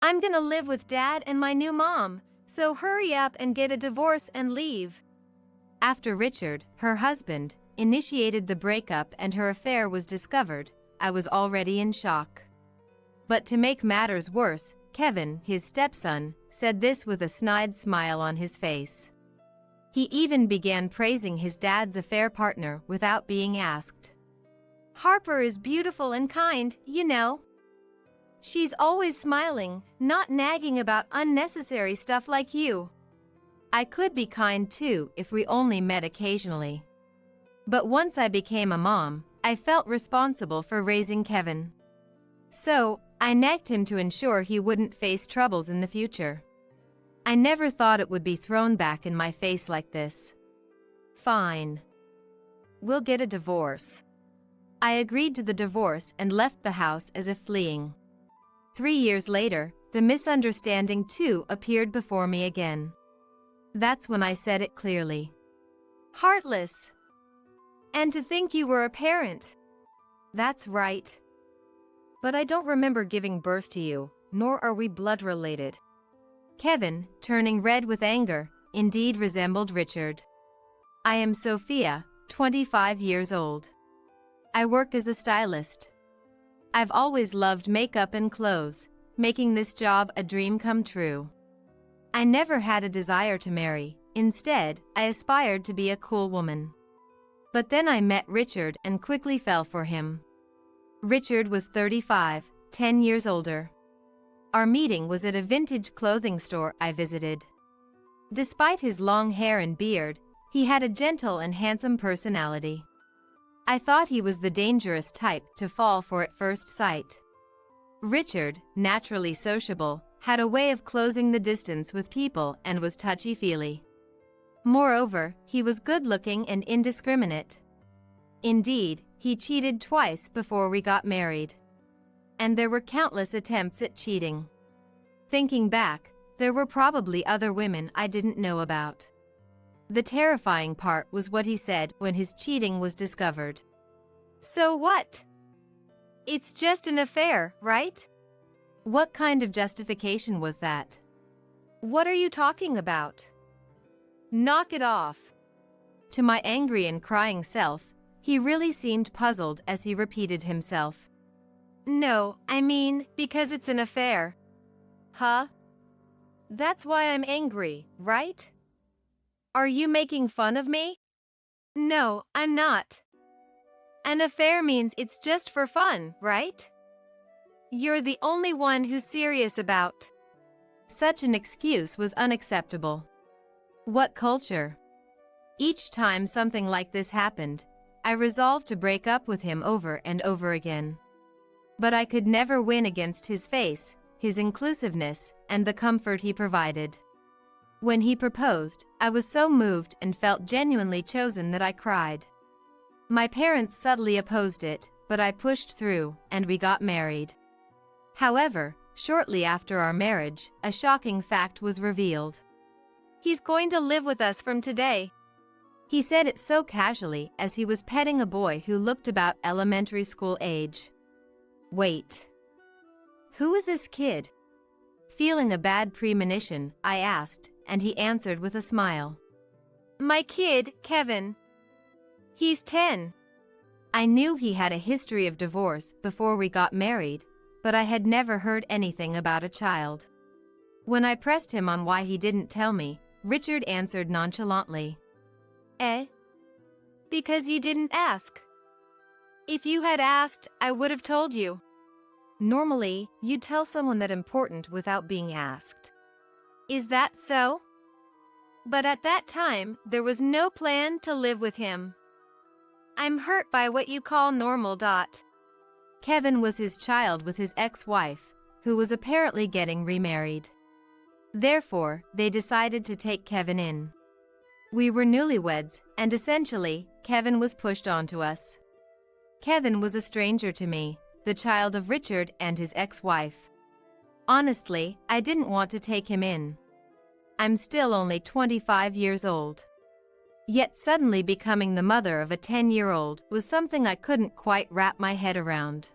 I'm gonna live with Dad and my new mom, so hurry up and get a divorce and leave. After Richard, her husband, initiated the breakup and her affair was discovered, I was already in shock. But to make matters worse, Kevin, his stepson, said this with a snide smile on his face. He even began praising his dad's affair partner without being asked. Harper is beautiful and kind, you know. She's always smiling, not nagging about unnecessary stuff like you. I could be kind too if we only met occasionally. But once I became a mom, I felt responsible for raising Kevin. So, I nagged him to ensure he wouldn't face troubles in the future. I never thought it would be thrown back in my face like this. Fine. We'll get a divorce. I agreed to the divorce and left the house as if fleeing. 3 years later, the misunderstanding too appeared before me again. That's when I said it clearly. Heartless. And to think you were a parent. That's right. But I don't remember giving birth to you, nor are we blood related. Kevin, turning red with anger, indeed resembled Richard. I am Sophia, 25 years old. I work as a stylist. I've always loved makeup and clothes, making this job a dream come true. I never had a desire to marry, instead, I aspired to be a cool woman. But then I met Richard and quickly fell for him. Richard was 35, 10 years older. Our meeting was at a vintage clothing store I visited. Despite his long hair and beard, he had a gentle and handsome personality. I thought he was the dangerous type to fall for at first sight. Richard, naturally sociable, had a way of closing the distance with people and was touchy-feely. Moreover, he was good-looking and indiscriminate. Indeed, he cheated twice before we got married. And there were countless attempts at cheating. Thinking back, there were probably other women I didn't know about. The terrifying part was what he said when his cheating was discovered. So what? It's just an affair, right? What kind of justification was that? What are you talking about? Knock it off. To my angry and crying self, he really seemed puzzled as he repeated himself. No, I mean, because it's an affair. Huh? That's why I'm angry, right? Are you making fun of me? No, I'm not. An affair means it's just for fun, right? You're the only one who's serious about. Such an excuse was unacceptable. What culture? Each time something like this happened, I resolved to break up with him over and over again. But I could never win against his face, his inclusiveness, and the comfort he provided. When he proposed, I was so moved and felt genuinely chosen that I cried. My parents subtly opposed it, but I pushed through, and we got married. However, shortly after our marriage, a shocking fact was revealed. He's going to live with us from today. He said it so casually as he was petting a boy who looked about elementary school age. Wait. Who is this kid? Feeling a bad premonition, I asked, and he answered with a smile. My kid, Kevin. He's 10. I knew he had a history of divorce before we got married, but I had never heard anything about a child. When I pressed him on why he didn't tell me, Richard answered nonchalantly. Because you didn't ask. If you had asked, I would have told you. Normally, you'd tell someone that important without being asked. Is that so? But at that time, there was no plan to live with him. I'm hurt by what you call normal. Kevin was his child with his ex-wife, who was apparently getting remarried. Therefore, they decided to take Kevin in. We were newlyweds, and essentially, Kevin was pushed onto us. Kevin was a stranger to me, the child of Richard and his ex-wife. Honestly, I didn't want to take him in. I'm still only 25 years old. Yet suddenly becoming the mother of a 10-year-old was something I couldn't quite wrap my head around.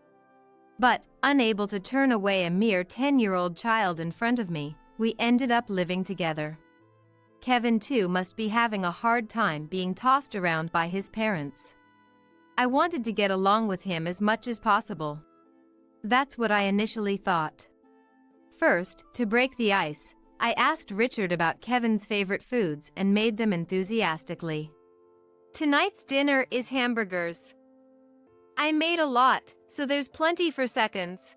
But, unable to turn away a mere 10-year-old child in front of me, we ended up living together. Kevin too must be having a hard time being tossed around by his parents. I wanted to get along with him as much as possible. That's what I initially thought. First, to break the ice, I asked Richard about Kevin's favorite foods and made them enthusiastically. Tonight's dinner is hamburgers. I made a lot, so there's plenty for seconds.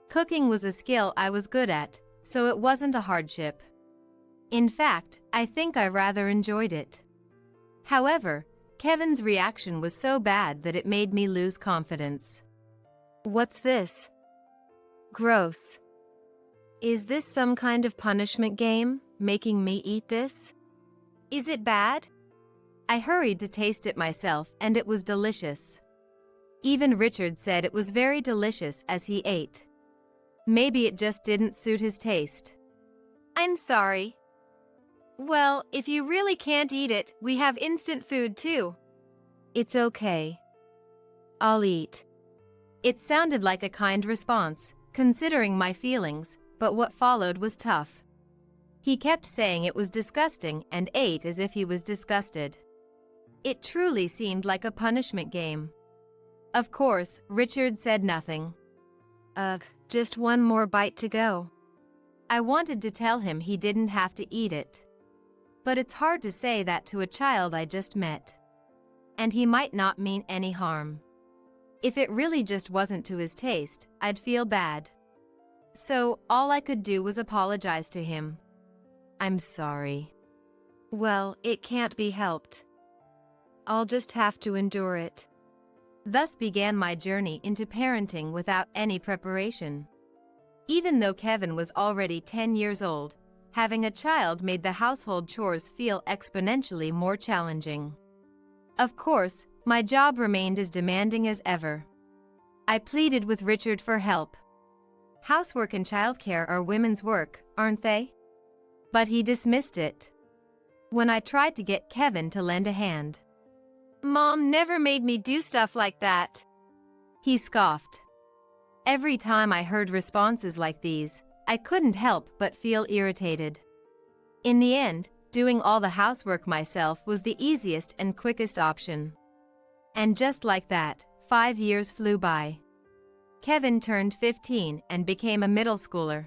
Cooking was a skill I was good at, so it wasn't a hardship. In fact, I think I rather enjoyed it. However, Kevin's reaction was so bad that it made me lose confidence. What's this? Gross. Is this some kind of punishment game, making me eat this? Is it bad? I hurried to taste it myself, and it was delicious. Even Richard said it was very delicious as he ate. Maybe it just didn't suit his taste. I'm sorry. Well, if you really can't eat it, we have instant food too. It's okay. I'll eat. It sounded like a kind response, considering my feelings, but what followed was tough. He kept saying it was disgusting and ate as if he was disgusted. It truly seemed like a punishment game. Of course, Richard said nothing. Ugh, just one more bite to go. I wanted to tell him he didn't have to eat it. But it's hard to say that to a child I just met. And he might not mean any harm. If it really just wasn't to his taste, I'd feel bad. So, all I could do was apologize to him. I'm sorry. Well, it can't be helped. I'll just have to endure it. Thus began my journey into parenting without any preparation. Even though Kevin was already 10 years old, having a child made the household chores feel exponentially more challenging. Of course, my job remained as demanding as ever. I pleaded with Richard for help. Housework and childcare are women's work, aren't they? But he dismissed it. When I tried to get Kevin to lend a hand, Mom never made me do stuff like that. He scoffed. Every time I heard responses like these, I couldn't help but feel irritated. In the end, doing all the housework myself was the easiest and quickest option. And just like that, 5 years flew by. Kevin turned 15 and became a middle schooler.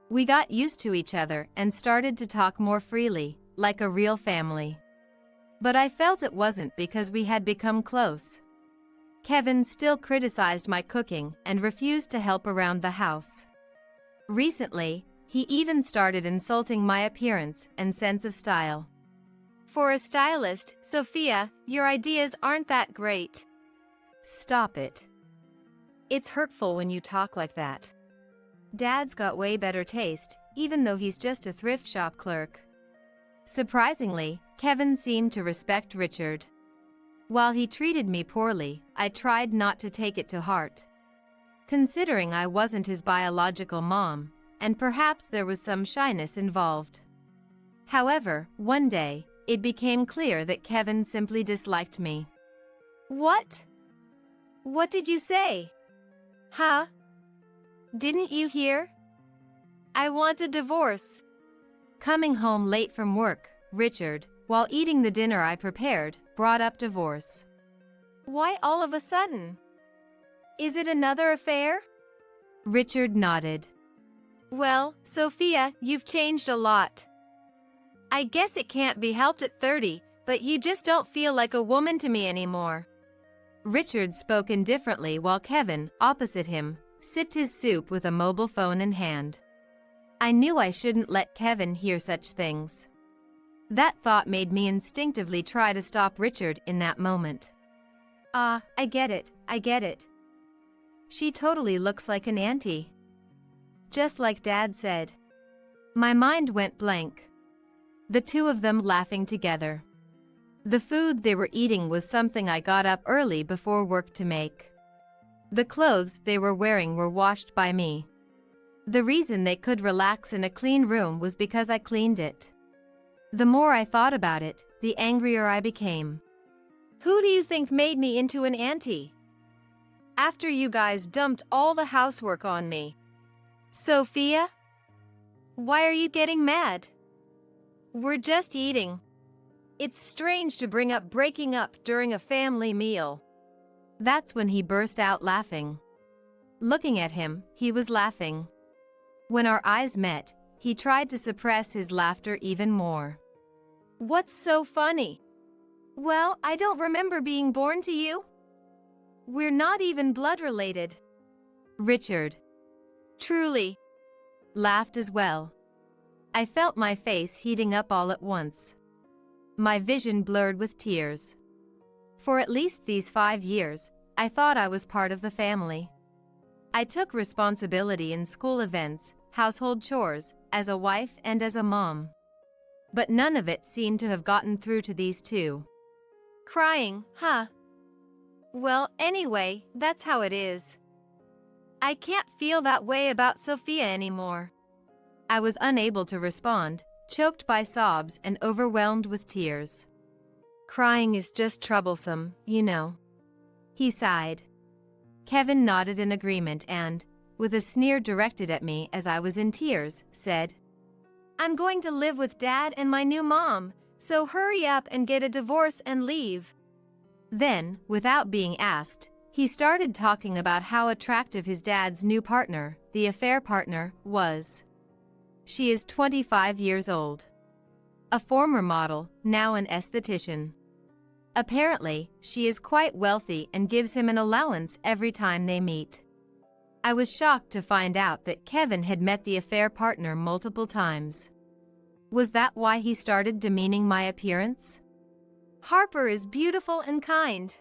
We got used to each other and started to talk more freely, like a real family. But I felt it wasn't because we had become close. Kevin still criticized my cooking and refused to help around the house. Recently, he even started insulting my appearance and sense of style. For a stylist, Sophia, your ideas aren't that great. Stop it. It's hurtful when you talk like that. Dad's got way better taste, even though he's just a thrift shop clerk. Surprisingly, Kevin seemed to respect Richard. While he treated me poorly, I tried not to take it to heart. Considering I wasn't his biological mom, and perhaps there was some shyness involved. However, one day, it became clear that Kevin simply disliked me. What? What did you say? Huh? Didn't you hear? I want a divorce. Coming home late from work, Richard, while eating the dinner I prepared, brought up divorce. Why all of a sudden? Is it another affair? Richard nodded. Well, Sophia, you've changed a lot. I guess it can't be helped at 30, but you just don't feel like a woman to me anymore. Richard spoke indifferently while Kevin, opposite him, sipped his soup with a mobile phone in hand. I knew I shouldn't let Kevin hear such things. That thought made me instinctively try to stop Richard in that moment. I get it. She totally looks like an auntie. Just like Dad said. My mind went blank. The two of them laughing together. The food they were eating was something I got up early before work to make. The clothes they were wearing were washed by me. The reason they could relax in a clean room was because I cleaned it. The more I thought about it, the angrier I became. Who do you think made me into an auntie? After you guys dumped all the housework on me. Sophia? Why are you getting mad? We're just eating. It's strange to bring up breaking up during a family meal. That's when he burst out laughing. Looking at him, he was laughing. When our eyes met, he tried to suppress his laughter even more. What's so funny? Well, I don't remember being born to you. We're not even blood related. Richard, Truly, laughed as well. I felt my face heating up all at once. My vision blurred with tears. For at least these 5 years, I thought I was part of the family. I took responsibility in school events, household chores, as a wife and as a mom. But none of it seemed to have gotten through to these two. Crying, huh? Well, anyway, that's how it is. I can't feel that way about Sophia anymore. I was unable to respond, choked by sobs and overwhelmed with tears. Crying is just troublesome, you know. He sighed. Kevin nodded in agreement and, with a sneer directed at me as I was in tears, said, I'm going to live with Dad and my new mom, so hurry up and get a divorce and leave. Then, without being asked, he started talking about how attractive his dad's new partner, the affair partner, was. She is 25 years old. A former model, now an esthetician. Apparently, she is quite wealthy and gives him an allowance every time they meet. I was shocked to find out that Kevin had met the affair partner multiple times. Was that why he started demeaning my appearance? Harper is beautiful and kind.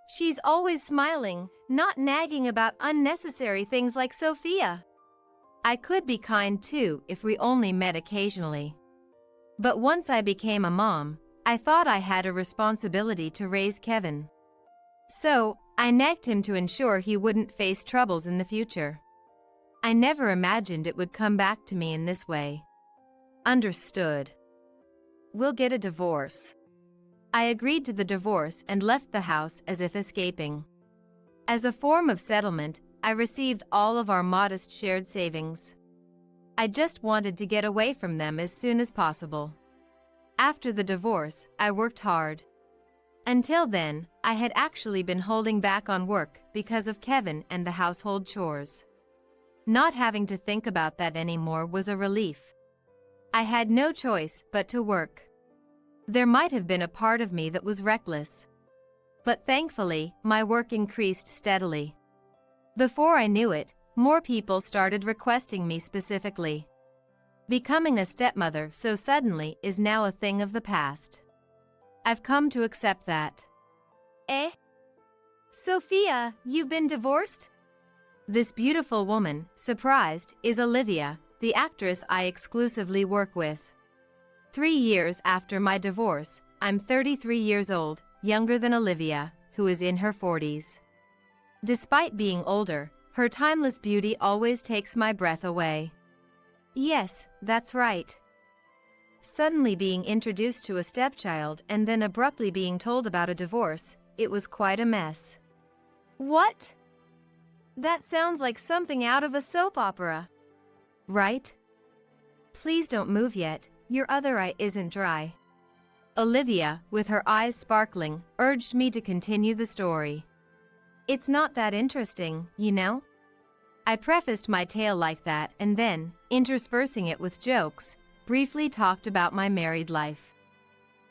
She's always smiling, not nagging about unnecessary things like Sophia. I could be kind too if we only met occasionally. But once I became a mom, I thought I had a responsibility to raise Kevin. So, I nagged him to ensure he wouldn't face troubles in the future. I never imagined it would come back to me in this way. Understood. We'll get a divorce. I agreed to the divorce and left the house as if escaping. As a form of settlement, I received all of our modest shared savings. I just wanted to get away from them as soon as possible. After the divorce, I worked hard. Until then, I had actually been holding back on work because of Kevin and the household chores. Not having to think about that anymore was a relief. I had no choice but to work. There might have been a part of me that was reckless. But thankfully, my work increased steadily. Before I knew it, more people started requesting me specifically. Becoming a stepmother so suddenly is now a thing of the past. I've come to accept that. Eh? Sophia, you've been divorced? This beautiful woman, surprised, is Olivia, the actress I exclusively work with. 3 years after my divorce, I'm 33 years old, younger than Olivia, who is in her 40s. Despite being older, her timeless beauty always takes my breath away. Yes, that's right. Suddenly being introduced to a stepchild and then abruptly being told about a divorce, it was quite a mess. What? That sounds like something out of a soap opera. Right? Please don't move yet, your other eye isn't dry. Olivia, with her eyes sparkling, urged me to continue the story. It's not that interesting, you know? I prefaced my tale like that and then, interspersing it with jokes, briefly talked about my married life.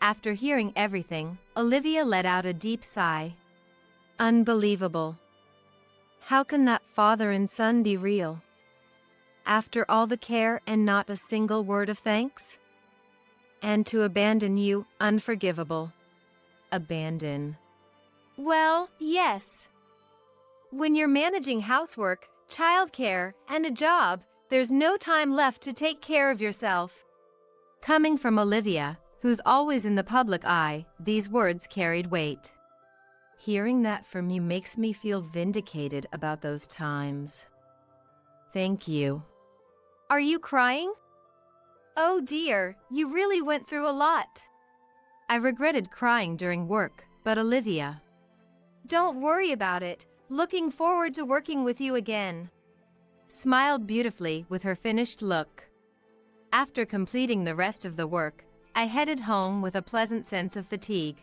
After hearing everything, Olivia let out a deep sigh. Unbelievable. How can that father and son be real? After all the care and not a single word of thanks? And to abandon you, unforgivable. Abandon. Well, yes. When you're managing housework, childcare, and a job, there's no time left to take care of yourself. Coming from Olivia, who's always in the public eye, these words carried weight. Hearing that from you makes me feel vindicated about those times. Thank you. Are you crying? Oh dear, you really went through a lot. I regretted crying during work, but Olivia. Don't worry about it. Looking forward to working with you again. Smiled beautifully with her finished look. After completing the rest of the work, I headed home with a pleasant sense of fatigue.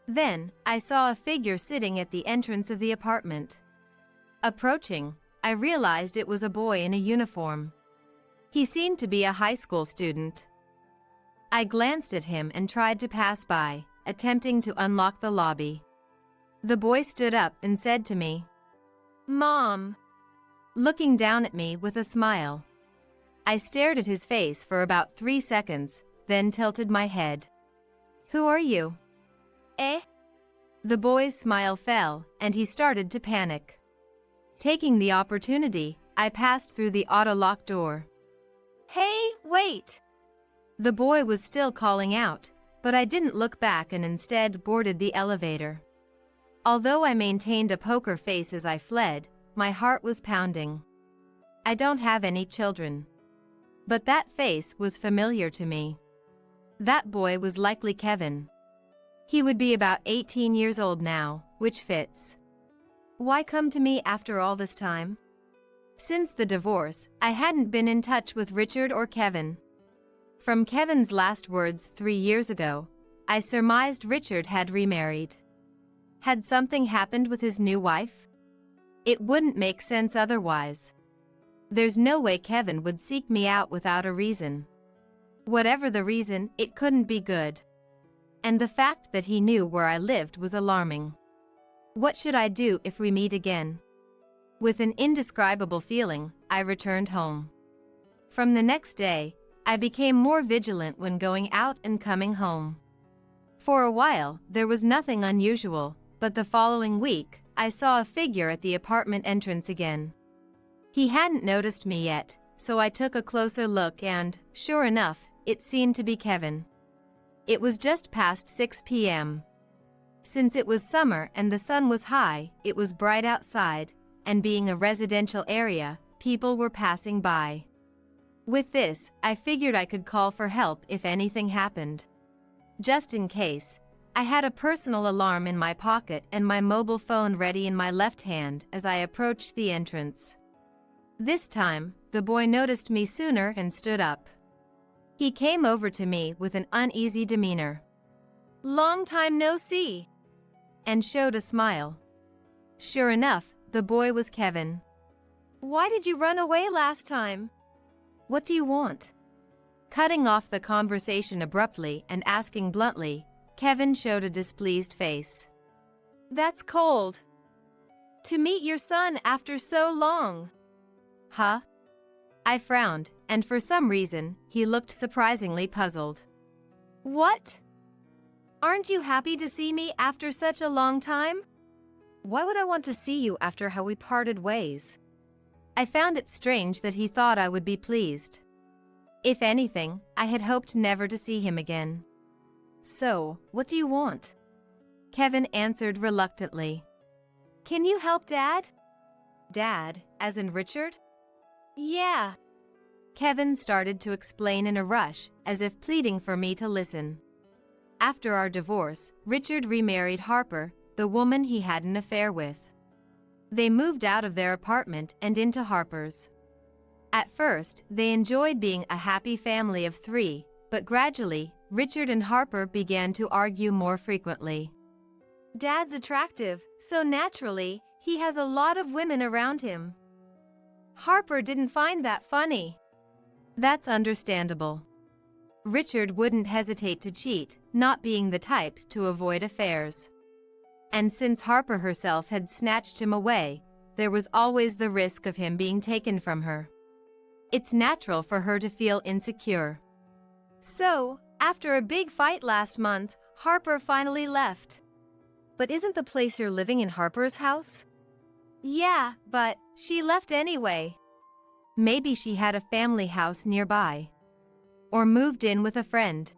Then, I saw a figure sitting at the entrance of the apartment. Approaching, I realized it was a boy in a uniform. He seemed to be a high school student. I glanced at him and tried to pass by, attempting to unlock the lobby. The boy stood up and said to me, "Mom," looking down at me with a smile. I stared at his face for about 3 seconds, then tilted my head. "Who are you?" "Eh?" The boy's smile fell, and he started to panic. Taking the opportunity, I passed through the auto-lock door. "Hey, wait!" The boy was still calling out, but I didn't look back and instead boarded the elevator. Although I maintained a poker face as I fled, my heart was pounding. I don't have any children. But that face was familiar to me. That boy was likely Kevin. He would be about 18 years old now, which fits. Why come to me after all this time? Since the divorce, I hadn't been in touch with Richard or Kevin. From Kevin's last words 3 years ago, I surmised Richard had remarried. Had something happened with his new wife? It wouldn't make sense otherwise. There's no way Kevin would seek me out without a reason. Whatever the reason, it couldn't be good. And the fact that he knew where I lived was alarming. What should I do if we meet again? With an indescribable feeling, I returned home. From the next day, I became more vigilant when going out and coming home. For a while, there was nothing unusual, but the following week, I saw a figure at the apartment entrance again. He hadn't noticed me yet, so I took a closer look and, sure enough, it seemed to be Kevin. It was just past 6 p.m. Since it was summer and the sun was high, it was bright outside, and being a residential area, people were passing by. With this, I figured I could call for help if anything happened. Just in case, I had a personal alarm in my pocket and my mobile phone ready in my left hand as I approached the entrance. This time, the boy noticed me sooner and stood up. He came over to me with an uneasy demeanor. "Long time no see," and showed a smile. Sure enough, the boy was Kevin. "Why did you run away last time?" "What do you want?" Cutting off the conversation abruptly and asking bluntly, Kevin showed a displeased face. "That's cold. To meet your son after so long." "Huh?" I frowned, and for some reason, he looked surprisingly puzzled. "What? Aren't you happy to see me after such a long time?" "Why would I want to see you after how we parted ways?" I found it strange that he thought I would be pleased. If anything, I had hoped never to see him again. "So, what do you want?" Kevin answered reluctantly. "Can you help Dad?" "Dad, as in Richard?" "Yeah." Kevin started to explain in a rush, as if pleading for me to listen. After our divorce, Richard remarried Harper, the woman he had an affair with. They moved out of their apartment and into Harper's. At first, they enjoyed being a happy family of 3, but gradually, Richard and Harper began to argue more frequently. "Dad's attractive, so naturally, he has a lot of women around him. Harper didn't find that funny." "That's understandable. Richard wouldn't hesitate to cheat, not being the type to avoid affairs. And since Harper herself had snatched him away, there was always the risk of him being taken from her. It's natural for her to feel insecure." "So, after a big fight last month, Harper finally left." "But isn't the place you're living in Harper's house?" "Yeah, but she left anyway." "Maybe she had a family house nearby. Or moved in with a friend.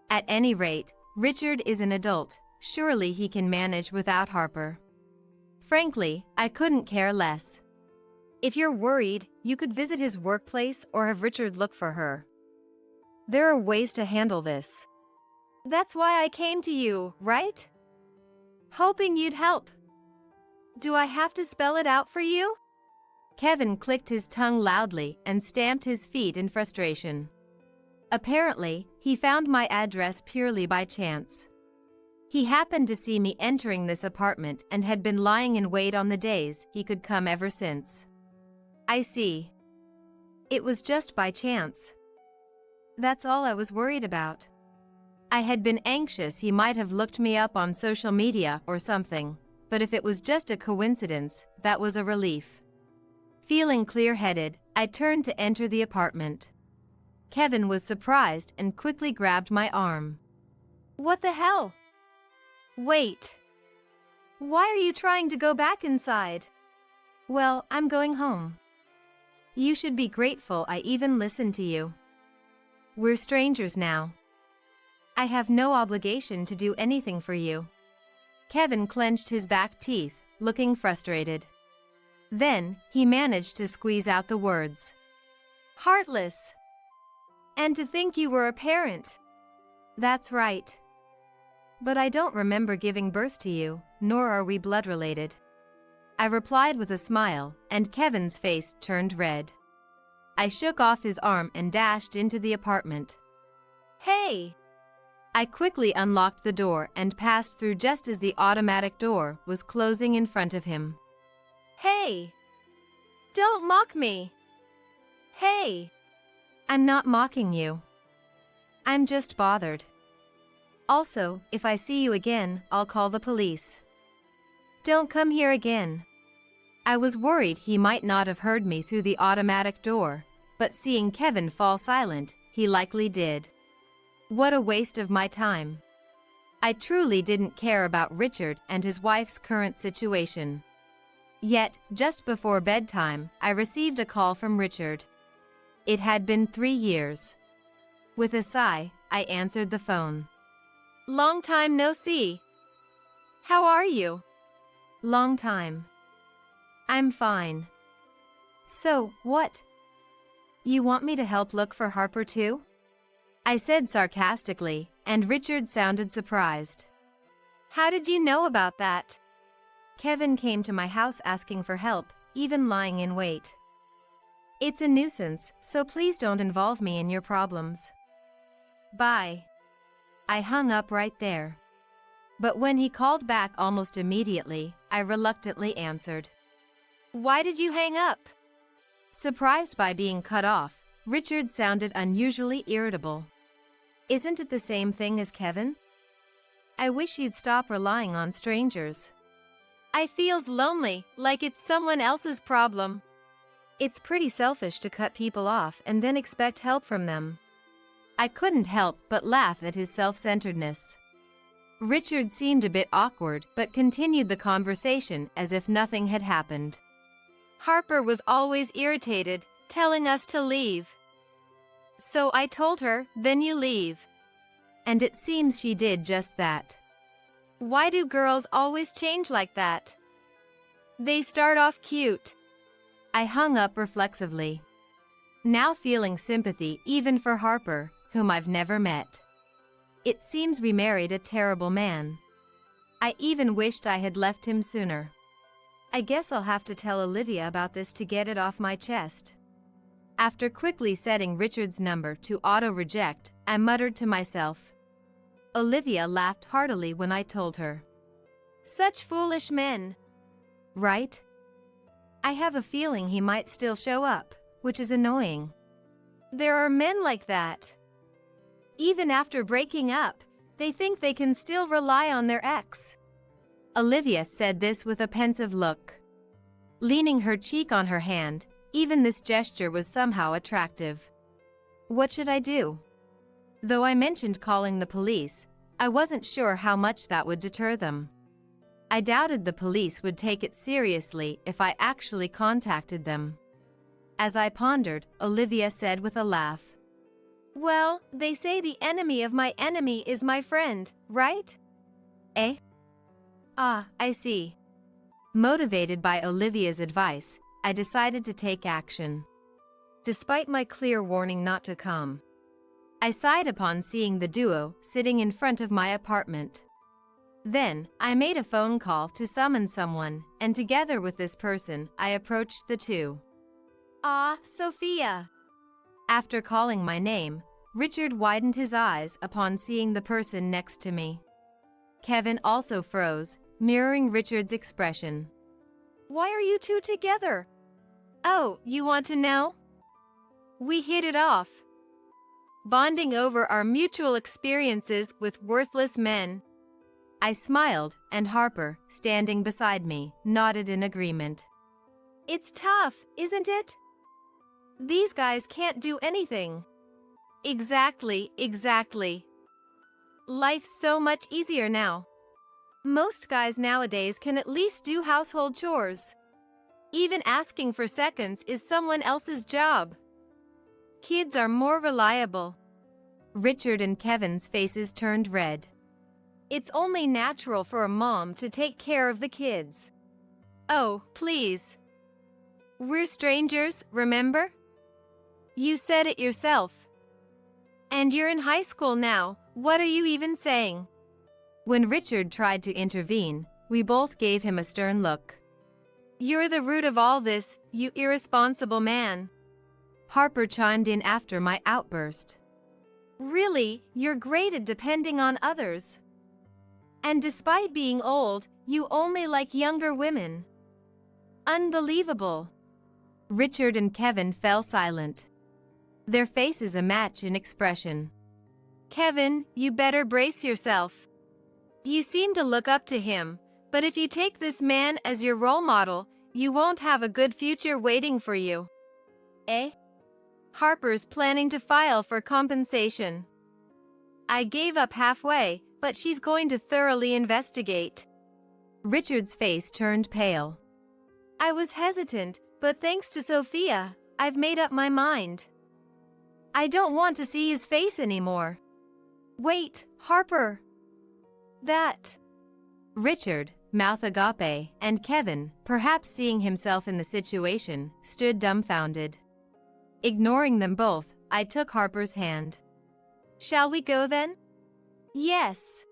At any rate, Richard is an adult. Surely he can manage without Harper." Frankly, I couldn't care less. "If you're worried, you could visit his workplace or have Richard look for her. There are ways to handle this." "That's why I came to you, right? Hoping you'd help." Do I have to spell it out for you? Kevin clicked his tongue loudly and stamped his feet in frustration. Apparently, he found my address purely by chance. He happened to see me entering this apartment and had been lying in wait on the days he could come ever since. I see. It was just by chance. That's all I was worried about. I had been anxious he might have looked me up on social media or something, but if it was just a coincidence, that was a relief. Feeling clear-headed, I turned to enter the apartment. Kevin was surprised and quickly grabbed my arm. What the hell? Wait. Why are you trying to go back inside? Well, I'm going home. You should be grateful I even listened to you. We're strangers now. I have no obligation to do anything for you. Kevin clenched his back teeth, looking frustrated. Then, he managed to squeeze out the words. Heartless. And to think you were a parent. That's right. But I don't remember giving birth to you, nor are we blood related. I replied with a smile, and Kevin's face turned red. I shook off his arm and dashed into the apartment. Hey! I quickly unlocked the door and passed through just as the automatic door was closing in front of him. Hey! Don't mock me! Hey! I'm not mocking you. I'm just bothered. Also, if I see you again, I'll call the police. Don't come here again. I was worried he might not have heard me through the automatic door, but seeing Kevin fall silent, he likely did. What a waste of my time. I truly didn't care about Richard and his wife's current situation. Yet, just before bedtime, I received a call from Richard. It had been 3 years. With a sigh, I answered the phone. Long time no see. How are you? Long time. I'm fine. So, what? You want me to help look for Harper too? I said sarcastically, and Richard sounded surprised. How did you know about that? Kevin came to my house asking for help, even lying in wait. It's a nuisance, so please don't involve me in your problems. Bye. I hung up right there. But when he called back almost immediately, I reluctantly answered. Why did you hang up? Surprised by being cut off, Richard sounded unusually irritable. Isn't it the same thing as Kevin? I wish you'd stop relying on strangers. I feels lonely, like it's someone else's problem. It's pretty selfish to cut people off and then expect help from them. I couldn't help but laugh at his self-centeredness. Richard seemed a bit awkward but continued the conversation as if nothing had happened. Harper was always irritated, telling us to leave. So I told her, then you leave. And it seems she did just that. Why do girls always change like that? They start off cute. I hung up reflexively. Now feeling sympathy even for Harper, whom I've never met. It seems we married a terrible man. I even wished I had left him sooner. I guess I'll have to tell Olivia about this to get it off my chest. After quickly setting Richard's number to auto-reject, I muttered to myself. Olivia laughed heartily when I told her. Such foolish men. Right? I have a feeling he might still show up, which is annoying. There are men like that. Even after breaking up, they think they can still rely on their ex. Olivia said this with a pensive look. Leaning her cheek on her hand, even this gesture was somehow attractive. What should I do? Though I mentioned calling the police, I wasn't sure how much that would deter them. I doubted the police would take it seriously if I actually contacted them. As I pondered, Olivia said with a laugh. Well, they say the enemy of my enemy is my friend, right? Eh? Ah, I see. Motivated by Olivia's advice, I decided to take action. Despite my clear warning not to come, I sighed upon seeing the duo sitting in front of my apartment. Then, I made a phone call to summon someone, and together with this person, I approached the two. Ah, Sophia. After calling my name, Richard widened his eyes upon seeing the person next to me. Kevin also froze, mirroring Richard's expression. Why are you two together? Oh, you want to know? We hit it off. Bonding over our mutual experiences with worthless men. I smiled, and Harper, standing beside me, nodded in agreement. It's tough, isn't it? These guys can't do anything. Exactly. Life's so much easier now. Most guys nowadays can at least do household chores. Even asking for seconds is someone else's job. Kids are more reliable. Richard and Kevin's faces turned red. It's only natural for a mom to take care of the kids. Oh, please. We're strangers, remember? You said it yourself. And you're in high school now, what are you even saying? When Richard tried to intervene, we both gave him a stern look. You're the root of all this, you irresponsible man. Harper chimed in after my outburst. Really, you're great at depending on others. And despite being old, you only like younger women. Unbelievable. Richard and Kevin fell silent. Their faces a match in expression. Kevin, you better brace yourself. You seem to look up to him, but if you take this man as your role model, you won't have a good future waiting for you. Eh? Harper's planning to file for compensation. I gave up halfway, but she's going to thoroughly investigate. Richard's face turned pale. I was hesitant, but thanks to Sophia, I've made up my mind. I don't want to see his face anymore. Wait, Harper. That. Richard, mouth agape, and Kevin, perhaps seeing himself in the situation, stood dumbfounded. Ignoring them both, I took Harper's hand. Shall we go then? Yes.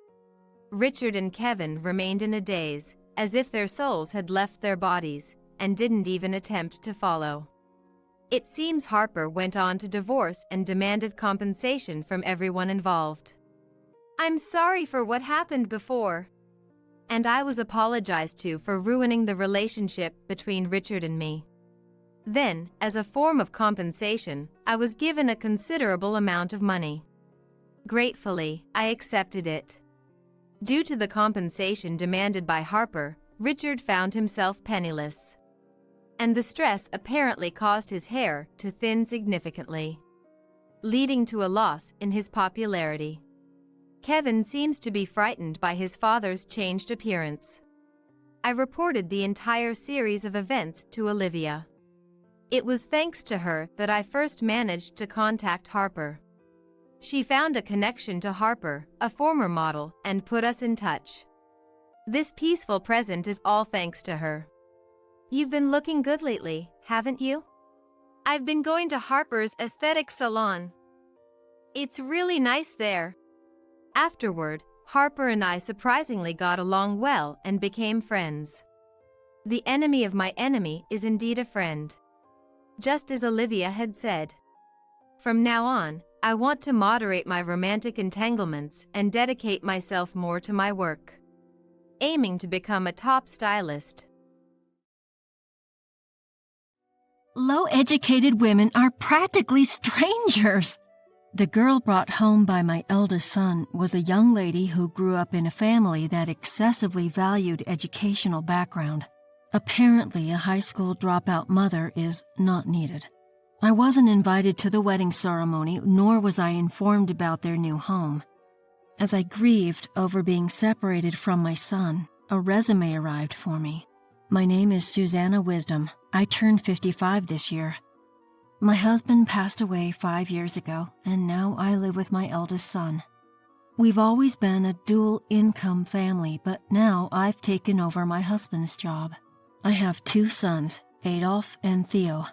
Richard and Kevin remained in a daze, as if their souls had left their bodies, and didn't even attempt to follow. It seems Harper went on to divorce and demanded compensation from everyone involved. I'm sorry for what happened before. And I was apologized to for ruining the relationship between Richard and me. Then, as a form of compensation, I was given a considerable amount of money. Gratefully, I accepted it. Due to the compensation demanded by Harper, Richard found himself penniless. And the stress apparently caused his hair to thin significantly, leading to a loss in his popularity. Kevin seems to be frightened by his father's changed appearance. I reported the entire series of events to Olivia. It was thanks to her that I first managed to contact Harper. She found a connection to Harper, a former model, and put us in touch. This peaceful present is all thanks to her. You've been looking good lately, haven't you? I've been going to Harper's aesthetic salon. It's really nice there. Afterward, Harper and I surprisingly got along well and became friends. The enemy of my enemy is indeed a friend. Just as Olivia had said. From now on, I want to moderate my romantic entanglements and dedicate myself more to my work, aiming to become a top stylist. Low-educated women are practically strangers. The girl brought home by my eldest son was a young lady who grew up in a family that excessively valued educational background. Apparently, a high school dropout mother is not needed. I wasn't invited to the wedding ceremony, nor was I informed about their new home. As I grieved over being separated from my son, a resume arrived for me. My name is Susanna Wisdom. I turned 55 this year. My husband passed away 5 years ago, and now I live with my eldest son. We've always been a dual-income family, but now I've taken over my husband's job. I have 2 sons, Adolf and Theo.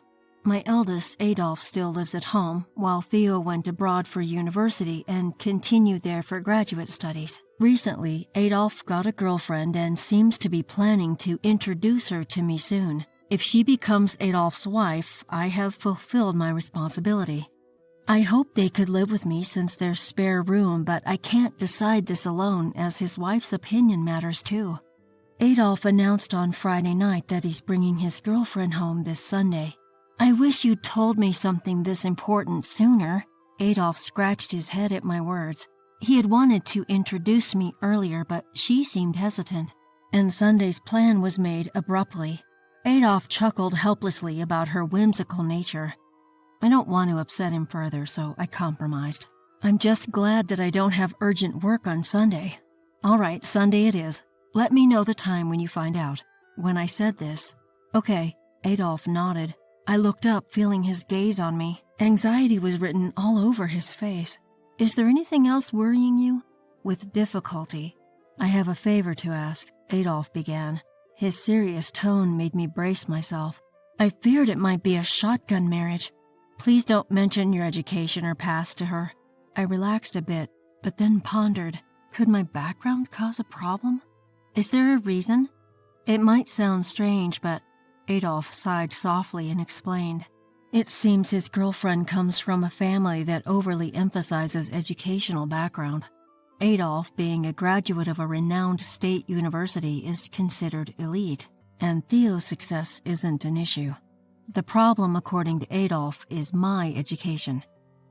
My eldest, Adolf, still lives at home, while Theo went abroad for university and continued there for graduate studies. Recently, Adolf got a girlfriend and seems to be planning to introduce her to me soon. If she becomes Adolf's wife, I have fulfilled my responsibility. I hope they could live with me since there's spare room, but I can't decide this alone as his wife's opinion matters too. Adolf announced on Friday night that he's bringing his girlfriend home this Sunday. I wish you'd told me something this important sooner. Adolf scratched his head at my words. He had wanted to introduce me earlier, but she seemed hesitant, and Sunday's plan was made abruptly. Adolf chuckled helplessly about her whimsical nature. I don't want to upset him further, so I compromised. I'm just glad that I don't have urgent work on Sunday. All right, Sunday it is. Let me know the time when you find out. When I said this, okay, Adolf nodded. I looked up, feeling his gaze on me. Anxiety was written all over his face. Is there anything else worrying you? With difficulty. I have a favor to ask, Adolf began. His serious tone made me brace myself. I feared it might be a shotgun marriage. Please don't mention your education or past to her. I relaxed a bit, but then pondered. Could my background cause a problem? Is there a reason? It might sound strange, but Adolf sighed softly and explained. It seems his girlfriend comes from a family that overly emphasizes educational background. Adolf, being a graduate of a renowned state university, is considered elite, and Theo's success isn't an issue. The problem, according to Adolf, is my education.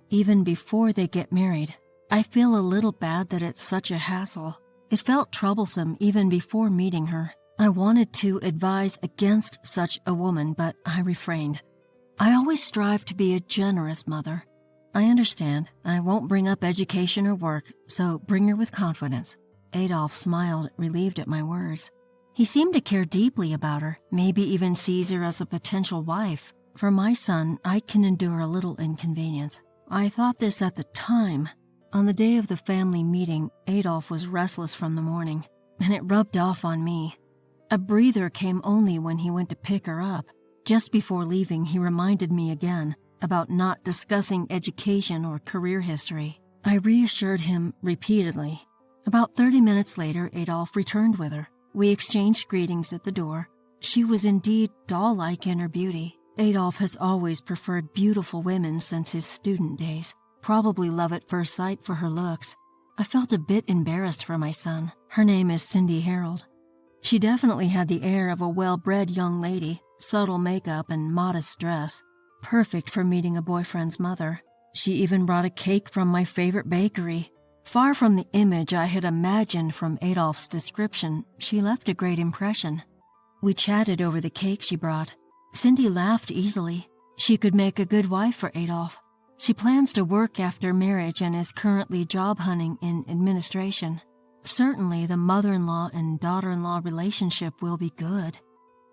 Even before they get married, I feel a little bad that it's such a hassle. It felt troublesome even before meeting her. I wanted to advise against such a woman, but I refrained. I always strive to be a generous mother. I understand. I won't bring up education or work, so bring her with confidence. Adolf smiled, relieved at my words. He seemed to care deeply about her, maybe even sees her as a potential wife. For my son, I can endure a little inconvenience. I thought this at the time. On the day of the family meeting, Adolf was restless from the morning, and it rubbed off on me. A breather came only when he went to pick her up. Just before leaving, he reminded me again about not discussing education or career history. I reassured him repeatedly. About 30 minutes later, Adolf returned with her. We exchanged greetings at the door. She was indeed doll-like in her beauty. Adolf has always preferred beautiful women since his student days. Probably love at first sight for her looks. I felt a bit embarrassed for my son. Her name is Cindy Harold. She definitely had the air of a well-bred young lady, subtle makeup and modest dress. Perfect for meeting a boyfriend's mother. She even brought a cake from my favorite bakery. Far from the image I had imagined from Adolf's description, she left a great impression. We chatted over the cake she brought. Cindy laughed easily. She could make a good wife for Adolf. She plans to work after marriage and is currently job hunting in administration. Certainly, the mother-in-law and daughter-in-law relationship will be good.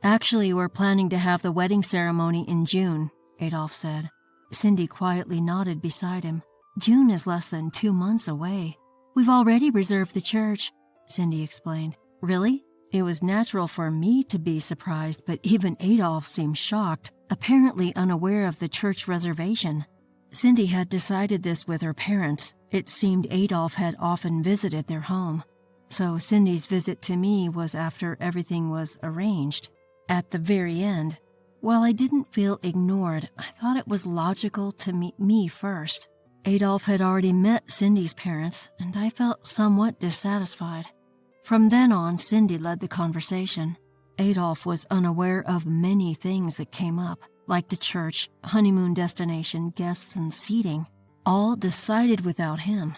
Actually, we're planning to have the wedding ceremony in June, Adolf said. Cindy quietly nodded beside him. June is less than 2 months away. We've already reserved the church, Cindy explained. Really? It was natural for me to be surprised, but even Adolf seemed shocked, apparently unaware of the church reservation. Cindy had decided this with her parents. It seemed Adolf had often visited their home. So Cindy's visit to me was after everything was arranged. At the very end, while I didn't feel ignored, I thought it was logical to meet me first. Adolf had already met Cindy's parents, and I felt somewhat dissatisfied. From then on, Cindy led the conversation. Adolf was unaware of many things that came up, like the church, honeymoon destination, guests, and seating, all decided without him.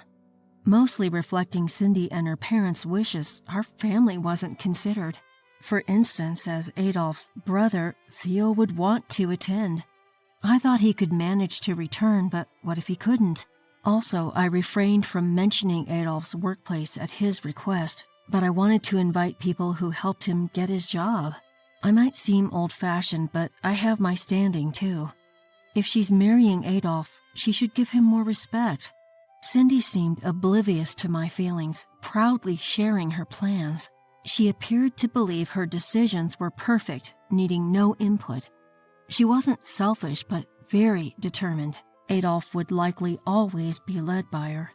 Mostly reflecting Cindy and her parents' wishes, our family wasn't considered. For instance, as Adolf's brother, Theo would want to attend. I thought he could manage to return, but what if he couldn't? Also, I refrained from mentioning Adolf's workplace at his request, but I wanted to invite people who helped him get his job. I might seem old-fashioned, but I have my standing, too. If she's marrying Adolf, she should give him more respect. Cindy seemed oblivious to my feelings, proudly sharing her plans. She appeared to believe her decisions were perfect, needing no input. She wasn't selfish, but very determined. Adolf would likely always be led by her.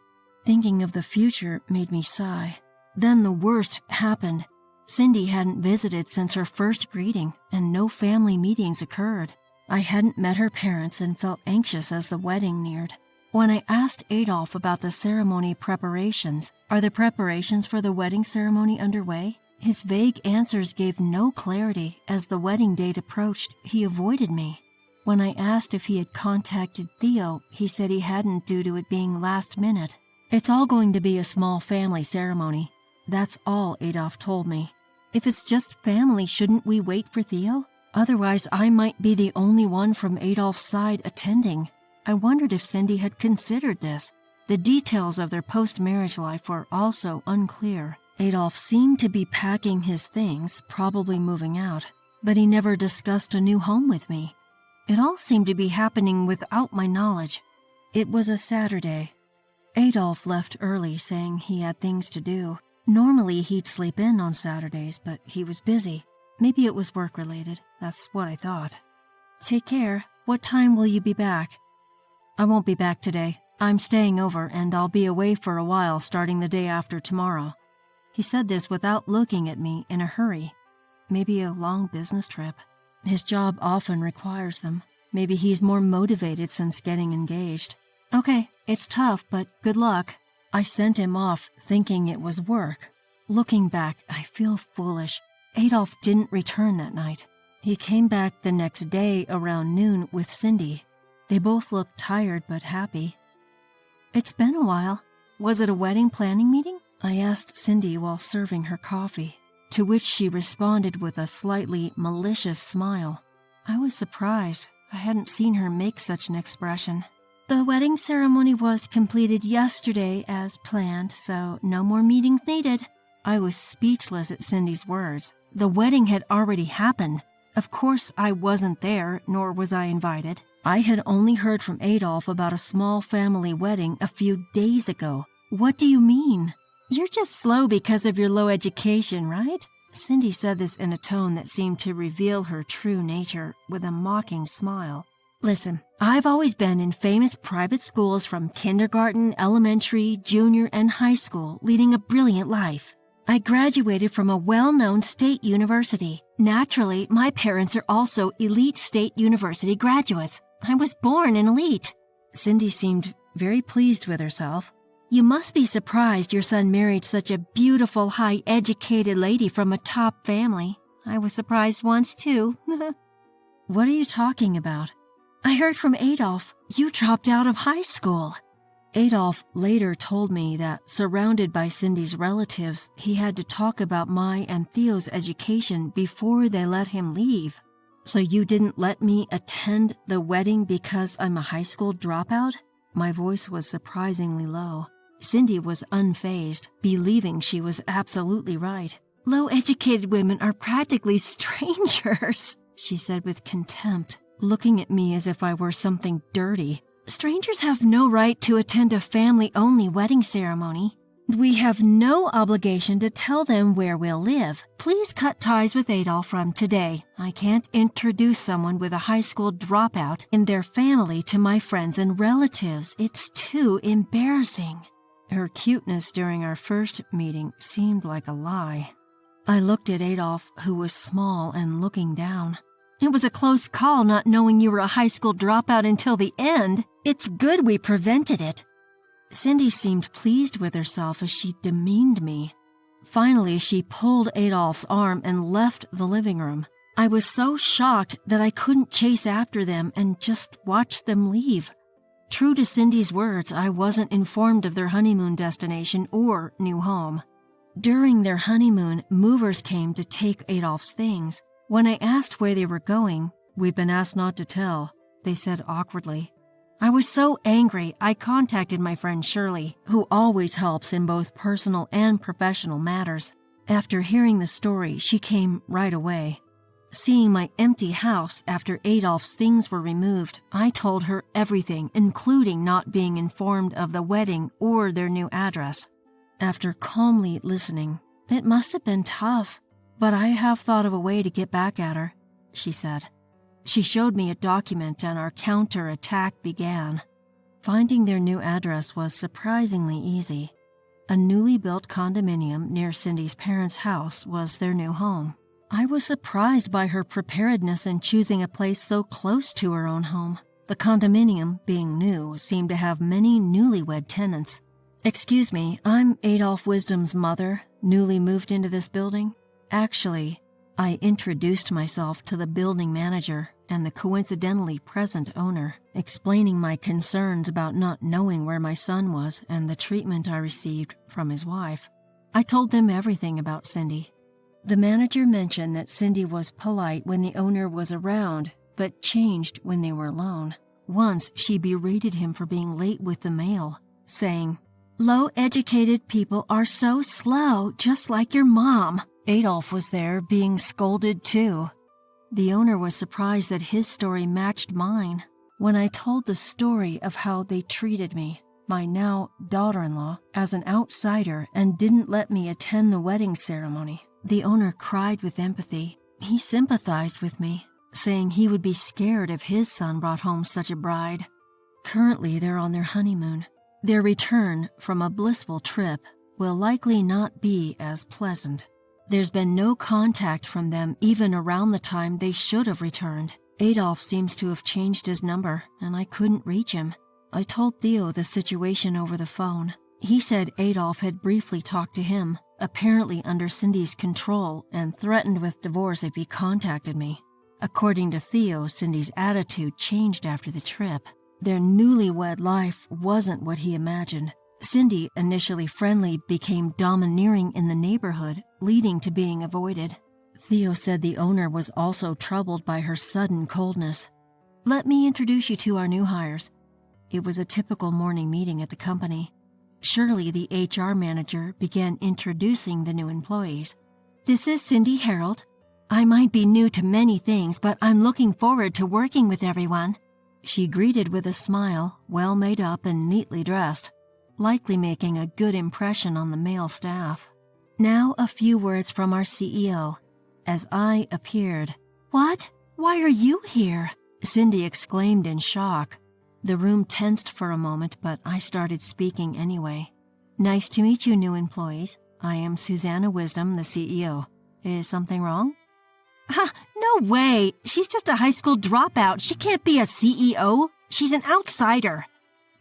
Thinking of the future made me sigh. Then the worst happened. Cindy hadn't visited since her first greeting, and no family meetings occurred. I hadn't met her parents and felt anxious as the wedding neared. When I asked Adolf about the ceremony preparations, "Are the preparations for the wedding ceremony underway?" his vague answers gave no clarity. As the wedding date approached, he avoided me. When I asked if he had contacted Theo, he said he hadn't due to it being last minute. "It's all going to be a small family ceremony." That's all Adolf told me. If it's just family, shouldn't we wait for Theo? Otherwise, I might be the only one from Adolf's side attending. I wondered if Cindy had considered this. The details of their post-marriage life were also unclear. Adolf seemed to be packing his things, probably moving out, but he never discussed a new home with me. It all seemed to be happening without my knowledge. It was a Saturday. Adolf left early, saying he had things to do. Normally he'd sleep in on Saturdays, but he was busy. Maybe it was work-related. That's what I thought. "Take care. What time will you be back?" "I won't be back today. I'm staying over, and I'll be away for a while starting the day after tomorrow." He said this without looking at me in a hurry. Maybe a long business trip. His job often requires them. Maybe he's more motivated since getting engaged. "Okay, it's tough, but good luck." I sent him off, thinking it was work. Looking back, I feel foolish. Adolf didn't return that night. He came back the next day around noon with Cindy. They both looked tired but happy. "It's been a while. Was it a wedding planning meeting?" I asked Cindy while serving her coffee, to which she responded with a slightly malicious smile. I was surprised. I hadn't seen her make such an expression. "The wedding ceremony was completed yesterday as planned, so no more meetings needed." I was speechless at Cindy's words. The wedding had already happened. Of course I wasn't there, nor was I invited. I had only heard from Adolf about a small family wedding a few days ago. "What do you mean?" "You're just slow because of your low education, right?" Cindy said this in a tone that seemed to reveal her true nature with a mocking smile. "Listen, I've always been in famous private schools from kindergarten, elementary, junior, and high school, leading a brilliant life. I graduated from a well-known state university. Naturally, my parents are also elite state university graduates. I was born an elite." Cindy seemed very pleased with herself. "You must be surprised your son married such a beautiful, high-educated lady from a top family. I was surprised once, too." "What are you talking about?" "I heard from Adolf. You dropped out of high school." Adolf later told me that, surrounded by Cindy's relatives, he had to talk about my and Theo's education before they let him leave. "So you didn't let me attend the wedding because I'm a high school dropout?" My voice was surprisingly low. Cindy was unfazed, believing she was absolutely right. "Low-educated women are practically strangers," she said with contempt, looking at me as if I were something dirty. "Strangers have no right to attend a family-only wedding ceremony. We have no obligation to tell them where we'll live. Please cut ties with Adolf from today. I can't introduce someone with a high school dropout in their family to my friends and relatives. It's too embarrassing." Her cuteness during our first meeting seemed like a lie. I looked at Adolf, who was small and looking down. "It was a close call not knowing you were a high school dropout until the end. It's good we prevented it." Cindy seemed pleased with herself as she demeaned me. Finally, she pulled Adolf's arm and left the living room. I was so shocked that I couldn't chase after them and just watched them leave. True to Cindy's words, I wasn't informed of their honeymoon destination or new home. During their honeymoon, movers came to take Adolf's things. When I asked where they were going, "We've been asked not to tell," they said awkwardly. I was so angry, I contacted my friend Shirley, who always helps in both personal and professional matters. After hearing the story, she came right away. Seeing my empty house after Adolf's things were removed, I told her everything, including not being informed of the wedding or their new address. After calmly listening, "It must have been tough, but I have thought of a way to get back at her," she said. She showed me a document and our counter-attack began. Finding their new address was surprisingly easy. A newly built condominium near Cindy's parents' house was their new home. I was surprised by her preparedness in choosing a place so close to her own home. The condominium, being new, seemed to have many newlywed tenants. "Excuse me, I'm Adolph Wisdom's mother, newly moved into this building." Actually, I introduced myself to the building manager and the coincidentally present owner, explaining my concerns about not knowing where my son was and the treatment I received from his wife. I told them everything about Cindy. The manager mentioned that Cindy was polite when the owner was around, but changed when they were alone. Once, she berated him for being late with the mail, saying, "Low-educated people are so slow, just like your mom." Adolph was there, being scolded too. The owner was surprised that his story matched mine. When I told the story of how they treated me, my now daughter-in-law, as an outsider and didn't let me attend the wedding ceremony, the owner cried with empathy. He sympathized with me, saying he would be scared if his son brought home such a bride. Currently, they're on their honeymoon. Their return from a blissful trip will likely not be as pleasant. There's been no contact from them even around the time they should have returned. Adolph seems to have changed his number, and I couldn't reach him. I told Theo the situation over the phone. He said Adolph had briefly talked to him, apparently under Cindy's control, and threatened with divorce if he contacted me. According to Theo, Cindy's attitude changed after the trip. Their newlywed life wasn't what he imagined. Cindy, initially friendly, became domineering in the neighborhood, leading to being avoided. Theo said the owner was also troubled by her sudden coldness. "Let me introduce you to our new hires." It was a typical morning meeting at the company. Shirley, the HR manager, began introducing the new employees. "This is Cindy Harold. I might be new to many things, but I'm looking forward to working with everyone." She greeted with a smile, well made up and neatly dressed, likely making a good impression on the male staff. Now a few words from our CEO. As I appeared. "What? Why are you here?" Cindy exclaimed in shock. The room tensed for a moment, but I started speaking anyway. "Nice to meet you, new employees. I am Susanna Wisdom, the CEO. Is something wrong?" "Ha, no way! She's just a high school dropout. She can't be a CEO. She's an outsider.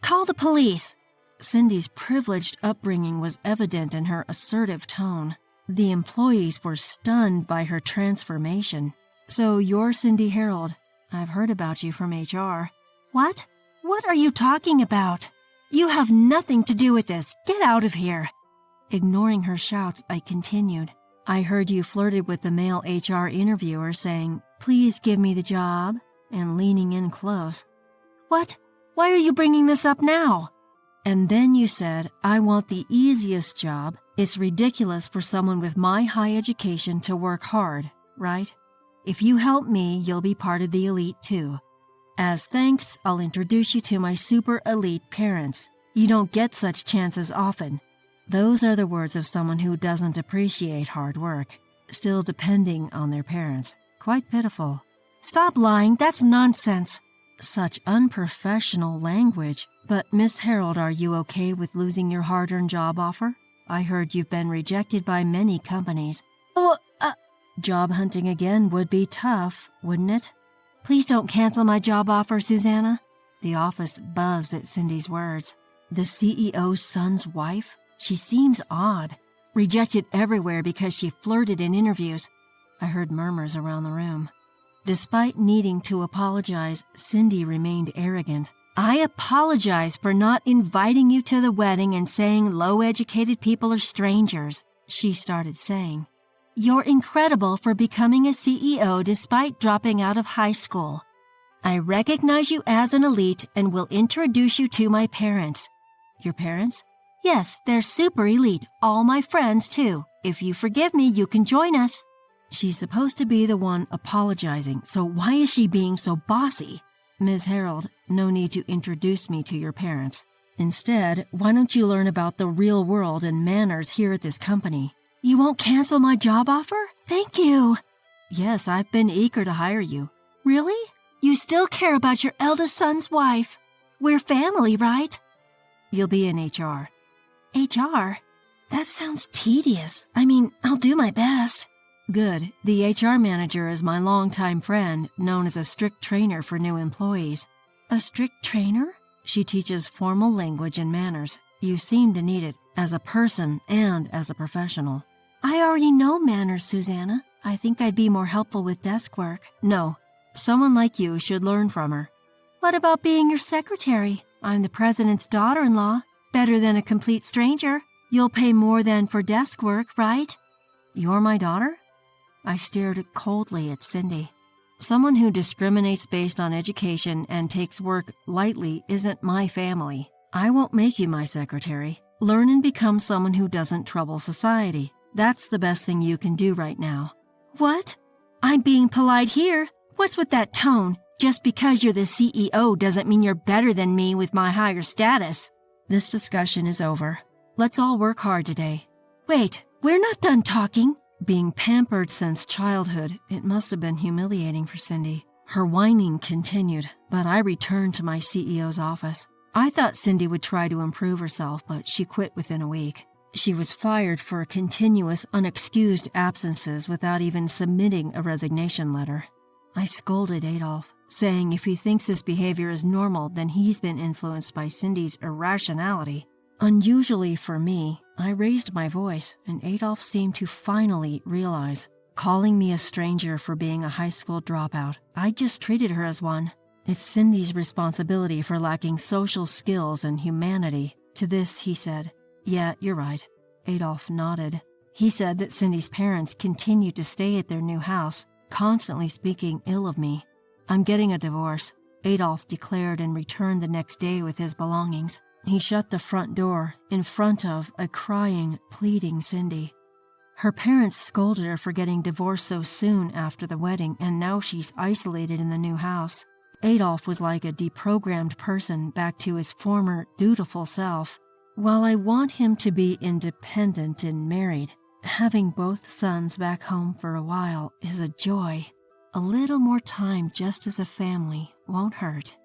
Call the police." Cindy's privileged upbringing was evident in her assertive tone. The employees were stunned by her transformation. "So you're Cindy Harold. I've heard about you from HR." "What? What are you talking about? You have nothing to do with this. Get out of here." Ignoring her shouts, I continued. "I heard you flirted with the male HR interviewer, saying, 'Please give me the job,' and leaning in close." "What? Why are you bringing this up now?" "And then you said, 'I want the easiest job. It's ridiculous for someone with my high education to work hard,' right? If you help me, you'll be part of the elite too. As thanks, I'll introduce you to my super elite parents. You don't get such chances often." Those are the words of someone who doesn't appreciate hard work, still depending on their parents. Quite pitiful. "Stop lying, that's nonsense." Such unprofessional language. "But Miss Harold, are you okay with losing your hard-earned job offer? I heard you've been rejected by many companies." Job hunting again would be tough, wouldn't it?" "Please don't cancel my job offer, Susanna." The office buzzed at Cindy's words. The CEO's son's wife? She seems odd. Rejected everywhere because she flirted in interviews. I heard murmurs around the room. Despite needing to apologize, Cindy remained arrogant. "I apologize for not inviting you to the wedding and saying low-educated people are strangers," she started saying. "You're incredible for becoming a CEO despite dropping out of high school. I recognize you as an elite and will introduce you to my parents." "Your parents?" "Yes, they're super elite. All my friends, too. If you forgive me, you can join us." She's supposed to be the one apologizing, so why is she being so bossy? "Ms. Harold, no need to introduce me to your parents. Instead, why don't you learn about the real world and manners here at this company?" "You won't cancel my job offer? Thank you." "Yes, I've been eager to hire you." "Really? You still care about your eldest son's wife. We're family, right? You'll be in HR. HR? That sounds tedious. I mean, I'll do my best. Good. The HR manager is my longtime friend, known as a strict trainer for new employees. A strict trainer? She teaches formal language and manners. You seem to need it, as a person and as a professional. I already know manners, Susanna. I think I'd be more helpful with desk work. No. Someone like you should learn from her. What about being your secretary? I'm the president's daughter-in-law. Better than a complete stranger. You'll pay more than for desk work, right? You're my daughter? I stared coldly at Cindy. Someone who discriminates based on education and takes work lightly isn't my family. I won't make you my secretary. Learn and become someone who doesn't trouble society. That's the best thing you can do right now. What? I'm being polite here. What's with that tone? Just because you're the CEO doesn't mean you're better than me with my higher status. This discussion is over. Let's all work hard today. Wait, we're not done talking. Being pampered since childhood, it must have been humiliating for Cindy. Her whining continued, but I returned to my CEO's office. I thought Cindy would try to improve herself, but she quit within a week. She was fired for continuous, unexcused absences without even submitting a resignation letter. I scolded Adolf, saying if he thinks his behavior is normal, then he's been influenced by Cindy's irrationality. Unusually for me, I raised my voice, and Adolf seemed to finally realize. Calling me a stranger for being a high school dropout, I just treated her as one. It's Cindy's responsibility for lacking social skills and humanity. To this, he said, "Yeah, you're right." Adolf nodded. He said that Cindy's parents continued to stay at their new house, constantly speaking ill of me. "I'm getting a divorce," Adolf declared and returned the next day with his belongings. He shut the front door in front of a crying, pleading Cindy. Her parents scolded her for getting divorced so soon after the wedding, and now she's isolated in the new house. Adolf was like a deprogrammed person back to his former dutiful self. While I want him to be independent and married, having both sons back home for a while is a joy. A little more time just as a family won't hurt.